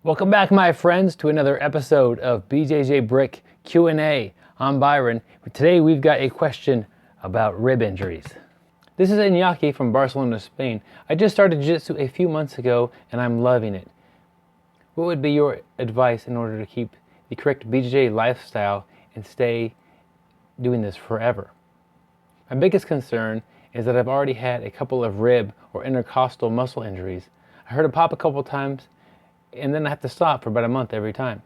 Welcome back, my friends, to another episode of BjjBrick Q&A. I'm Byron. Today we've got a question about rib injuries. This is Iñaki from Barcelona, Spain. I just started jiu-jitsu a few months ago and I'm loving it. What would be your advice in order to keep the correct BJJ lifestyle and stay doing this forever? My biggest concern is that I've already had a couple of rib or intercostal muscle injuries. I heard it pop a couple times and then I have to stop for about a month every time.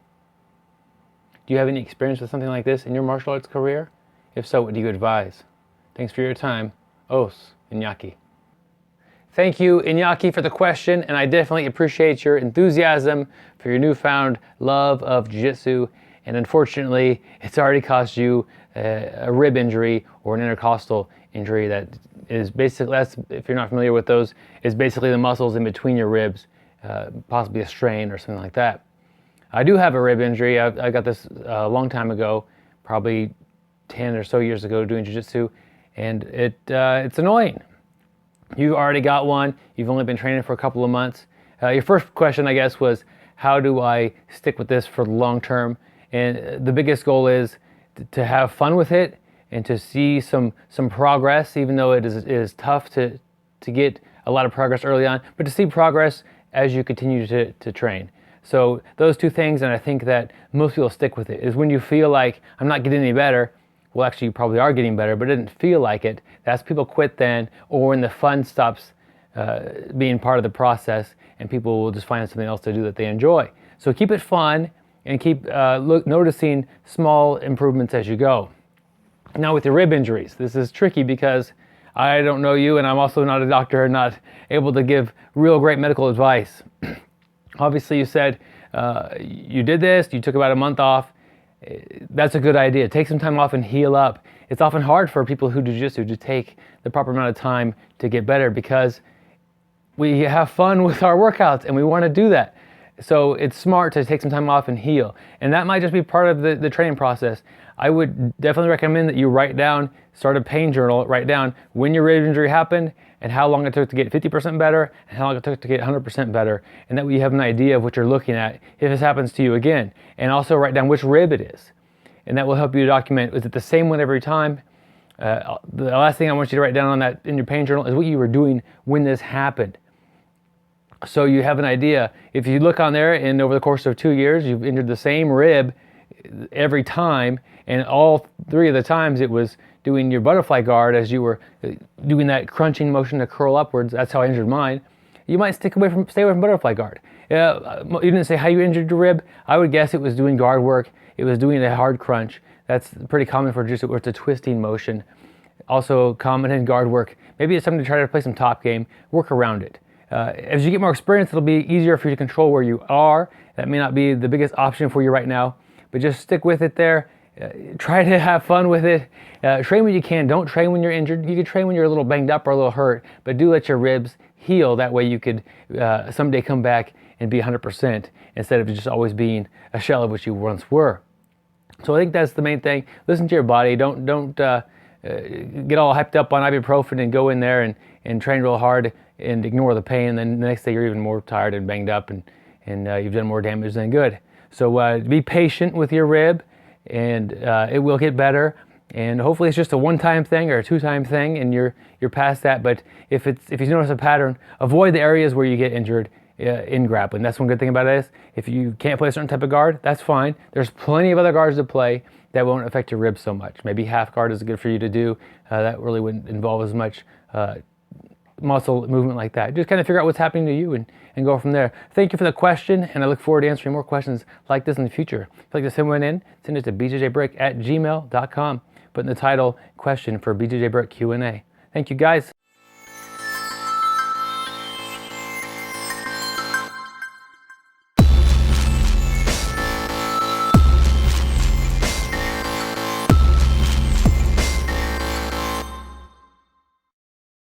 Do you have any experience with something like this in your martial arts career? If so, what do you advise? Thanks for your time. Os, Iñaki. Thank you, Iñaki, for the question, and I definitely appreciate your enthusiasm for your newfound love of jiu-jitsu. And unfortunately, it's already caused you a rib injury or an intercostal injury that is basically, if you're not familiar with those, is basically the muscles in between your ribs, possibly a strain or something like that. I do have a rib injury. I got this a long time ago, probably 10 or so years ago doing jiu-jitsu, and it's annoying. You've already got one. You've only been training for a couple of months. Your first question, I guess, was how do I stick with this for the long term? And the biggest goal is to have fun with it and to see some progress, even though it is tough to get a lot of progress early on, but to see progress as you continue to train. So those two things, and I think that most people stick with it, is when you feel like I'm not getting any better. Well, actually you probably are getting better, but it didn't feel like it. That's people quit then, or when the fun stops being part of the process and people will just find something else to do that they enjoy. So keep it fun and keep noticing small improvements as you go. Now with your rib injuries, this is tricky because I don't know you and I'm also not a doctor and not able to give real great medical advice. Obviously you said you did this, you took about a month off. That's a good idea. Take some time off and heal up. It's often hard for people who do jiu-jitsu to take the proper amount of time to get better because we have fun with our workouts and we want to do that. So it's smart to take some time off and heal. And that might just be part of the training process. I would definitely recommend that you write down, start a pain journal, write down when your rib injury happened and how long it took to get 50% better and how long it took to get 100% better. And that way you have an idea of what you're looking at if this happens to you again. And also write down which rib it is. And that will help you document, is it the same one every time? The last thing I want you to write down on that in your pain journal is what you were doing when this happened. So you have an idea. If you look on there and over the course of 2 years, you've injured the same rib every time, and all 3 of the times it was doing your butterfly guard as you were doing that crunching motion to curl upwards. That's how I injured mine. You might stay away from butterfly guard. You didn't say how you injured your rib. I would guess it was doing guard work. It was doing a hard crunch. That's pretty common for jiu-jitsu, where it's a twisting motion. Also common in guard work. Maybe it's something to try to play some top game. Work around it. As you get more experience, it'll be easier for you to control where you are. That may not be the biggest option for you right now, but just stick with it there. Try to have fun with it. Train when you can. Don't train when you're injured. You can train when you're a little banged up or a little hurt, but do let your ribs heal. That way you could someday come back and be 100% instead of just always being a shell of what you once were. So I think that's the main thing. Listen to your body. Don't get all hyped up on ibuprofen and go in there and train real hard and ignore the pain. And then the next day you're even more tired and banged up and you've done more damage than good. So be patient with your rib and it will get better. And hopefully it's just a one-time thing or a two-time thing and you're past that. But if you notice a pattern, avoid the areas where you get injured in grappling. That's one good thing about it is if you can't play a certain type of guard, that's fine. There's plenty of other guards to play that won't affect your ribs so much. Maybe half guard is good for you to do. That really wouldn't involve as much muscle movement like that. Just kind of figure out what's happening to you and go from there. Thank you for the question, and I look forward to answering more questions like this in the future. If you'd like to send one in, send it to bjjbrick@gmail.com. Put in the title question for BjjBrick Q&A. Thank you guys.